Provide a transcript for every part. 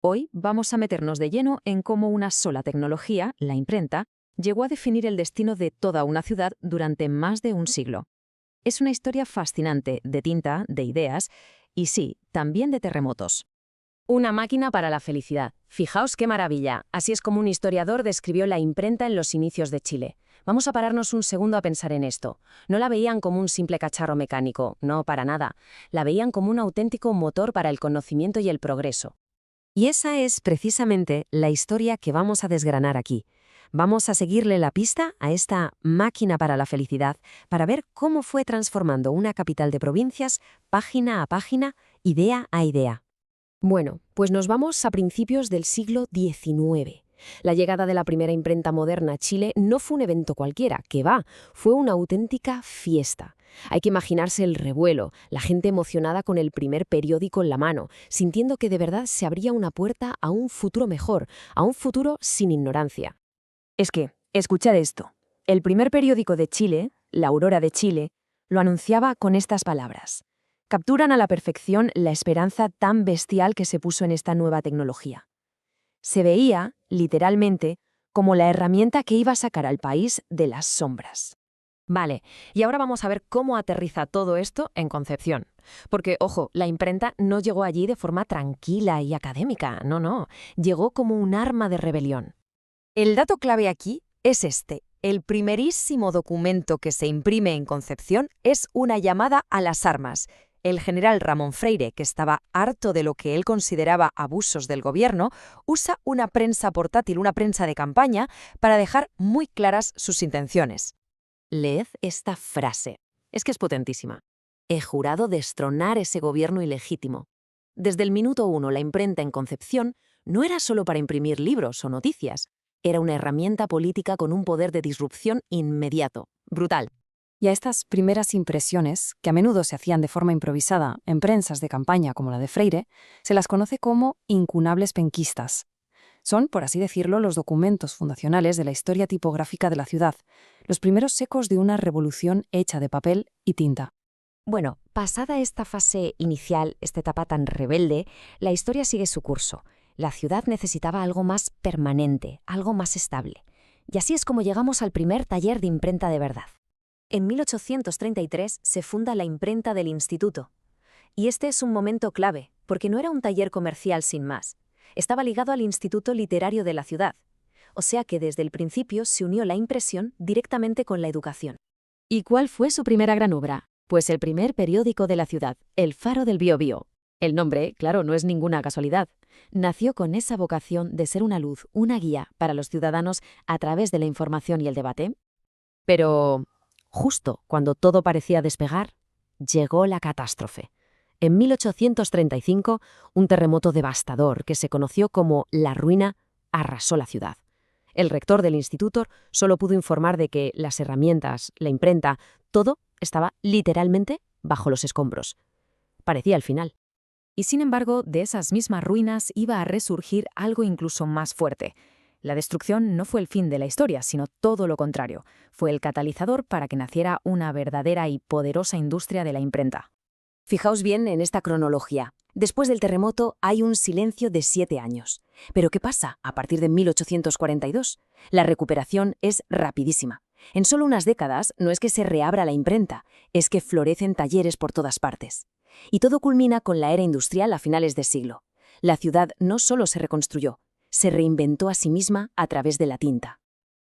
Hoy vamos a meternos de lleno en cómo una sola tecnología, la imprenta, llegó a definir el destino de toda una ciudad durante más de un siglo. Es una historia fascinante de tinta, de ideas y sí, también de terremotos. Una máquina para la felicidad. Fijaos qué maravilla. Así es como un historiador describió la imprenta en los inicios de Chile. Vamos a pararnos un segundo a pensar en esto. No la veían como un simple cacharro mecánico, no, para nada. La veían como un auténtico motor para el conocimiento y el progreso. Y esa es precisamente la historia que vamos a desgranar aquí. Vamos a seguirle la pista a esta máquina para la felicidad para ver cómo fue transformando una capital de provincias página a página, idea a idea. Bueno, pues nos vamos a principios del siglo XIX. La llegada de la primera imprenta moderna a Chile no fue un evento cualquiera, que va, fue una auténtica fiesta. Hay que imaginarse el revuelo, la gente emocionada con el primer periódico en la mano, sintiendo que de verdad se abría una puerta a un futuro mejor, a un futuro sin ignorancia. Es que, escuchad esto. El primer periódico de Chile, La Aurora de Chile, lo anunciaba con estas palabras. Capturan a la perfección la esperanza tan bestial que se puso en esta nueva tecnología. Se veía, literalmente, como la herramienta que iba a sacar al país de las sombras. Vale, y ahora vamos a ver cómo aterriza todo esto en Concepción. Porque, ojo, la imprenta no llegó allí de forma tranquila y académica, no, llegó como un arma de rebelión. El dato clave aquí es este. El primerísimo documento que se imprime en Concepción es una llamada a las armas. El general Ramón Freire, que estaba harto de lo que él consideraba abusos del gobierno, usa una prensa portátil, una prensa de campaña, para dejar muy claras sus intenciones. Leed esta frase. Es que es potentísima. He jurado destronar ese gobierno ilegítimo. Desde el minuto uno, la imprenta en Concepción no era solo para imprimir libros o noticias. Era una herramienta política con un poder de disrupción inmediato. Brutal. Y a estas primeras impresiones, que a menudo se hacían de forma improvisada en prensas de campaña como la de Freire, se las conoce como incunables penquistas. Son, por así decirlo, los documentos fundacionales de la historia tipográfica de la ciudad, los primeros ecos de una revolución hecha de papel y tinta. Bueno, pasada esta fase inicial, esta etapa tan rebelde, la historia sigue su curso. La ciudad necesitaba algo más permanente, algo más estable. Y así es como llegamos al primer taller de imprenta de verdad. En 1833 se funda la imprenta del Instituto. Y este es un momento clave, porque no era un taller comercial sin más. Estaba ligado al Instituto Literario de la ciudad. O sea que desde el principio se unió la impresión directamente con la educación. ¿Y cuál fue su primera gran obra? Pues el primer periódico de la ciudad, El Faro del Biobío. El nombre, claro, no es ninguna casualidad. Nació con esa vocación de ser una luz, una guía para los ciudadanos a través de la información y el debate. Pero, justo cuando todo parecía despegar, llegó la catástrofe. En 1835, un terremoto devastador que se conoció como la ruina arrasó la ciudad. El rector del instituto solo pudo informar de que las herramientas, la imprenta, todo estaba literalmente bajo los escombros. Parecía el final. Y sin embargo, de esas mismas ruinas iba a resurgir algo incluso más fuerte. La destrucción no fue el fin de la historia, sino todo lo contrario. Fue el catalizador para que naciera una verdadera y poderosa industria de la imprenta. Fijaos bien en esta cronología. Después del terremoto hay un silencio de 7 años. ¿Pero qué pasa a partir de 1842? La recuperación es rapidísima. En solo unas décadas no es que se reabra la imprenta, es que florecen talleres por todas partes. Y todo culmina con la era industrial a finales de siglo. La ciudad no solo se reconstruyó, se reinventó a sí misma a través de la tinta.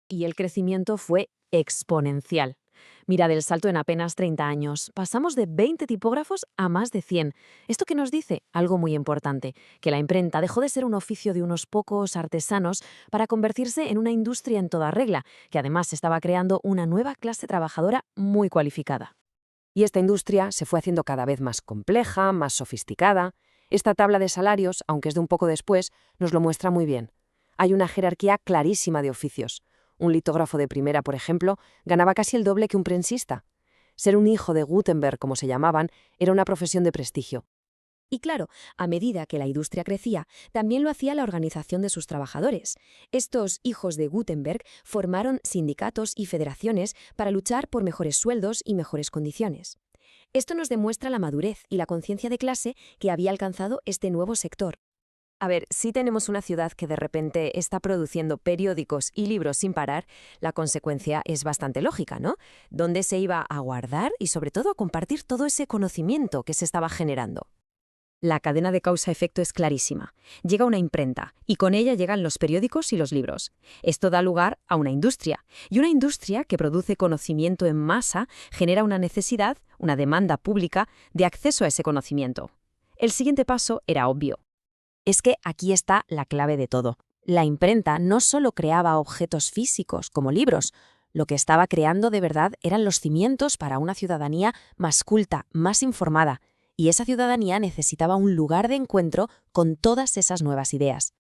Y el crecimiento fue exponencial. Mirad el salto en apenas 30 años. Pasamos de 20 tipógrafos a más de 100. ¿Esto qué nos dice? Algo muy importante, que la imprenta dejó de ser un oficio de unos pocos artesanos para convertirse en una industria en toda regla, que además estaba creando una nueva clase trabajadora muy cualificada. Y esta industria se fue haciendo cada vez más compleja, más sofisticada. Esta tabla de salarios, aunque es de un poco después, nos lo muestra muy bien. Hay una jerarquía clarísima de oficios. Un litógrafo de primera, por ejemplo, ganaba casi el doble que un prensista. Ser un hijo de Gutenberg, como se llamaban, era una profesión de prestigio. Y claro, a medida que la industria crecía, también lo hacía la organización de sus trabajadores. Estos hijos de Gutenberg formaron sindicatos y federaciones para luchar por mejores sueldos y mejores condiciones. Esto nos demuestra la madurez y la conciencia de clase que había alcanzado este nuevo sector. A ver, si tenemos una ciudad que de repente está produciendo periódicos y libros sin parar, la consecuencia es bastante lógica, ¿no? ¿Dónde se iba a guardar y sobre todo a compartir todo ese conocimiento que se estaba generando? La cadena de causa-efecto es clarísima. Llega una imprenta, y con ella llegan los periódicos y los libros. Esto da lugar a una industria, y una industria que produce conocimiento en masa genera una necesidad, una demanda pública, de acceso a ese conocimiento. El siguiente paso era obvio. Es que aquí está la clave de todo. La imprenta no solo creaba objetos físicos, como libros. Lo que estaba creando de verdad eran los cimientos para una ciudadanía más culta, más informada. Y esa ciudadanía necesitaba un lugar de encuentro con todas esas nuevas ideas.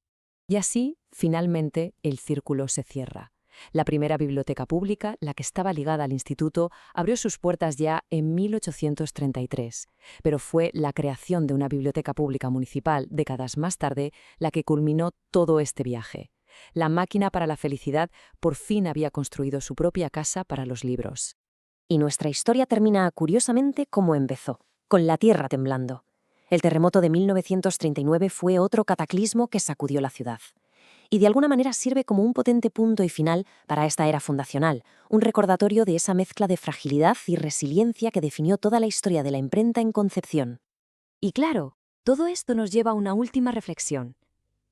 Y así, finalmente, el círculo se cierra. La primera biblioteca pública, la que estaba ligada al instituto, abrió sus puertas ya en 1833, pero fue la creación de una biblioteca pública municipal décadas más tarde la que culminó todo este viaje. La máquina para la felicidad por fin había construido su propia casa para los libros. Y nuestra historia termina curiosamente como empezó, con la tierra temblando. El terremoto de 1939 fue otro cataclismo que sacudió la ciudad. Y de alguna manera sirve como un potente punto y final para esta era fundacional, un recordatorio de esa mezcla de fragilidad y resiliencia que definió toda la historia de la imprenta en Concepción. Y claro, todo esto nos lleva a una última reflexión.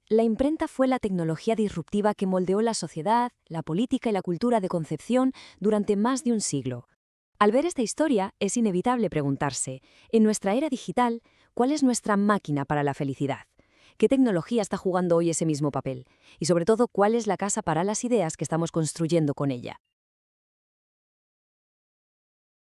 La imprenta fue la tecnología disruptiva que moldeó la sociedad, la política y la cultura de Concepción durante más de un siglo. Al ver esta historia, es inevitable preguntarse, en nuestra era digital, ¿cuál es nuestra máquina para la felicidad? ¿Qué tecnología está jugando hoy ese mismo papel? Y sobre todo, ¿cuál es la casa para las ideas que estamos construyendo con ella?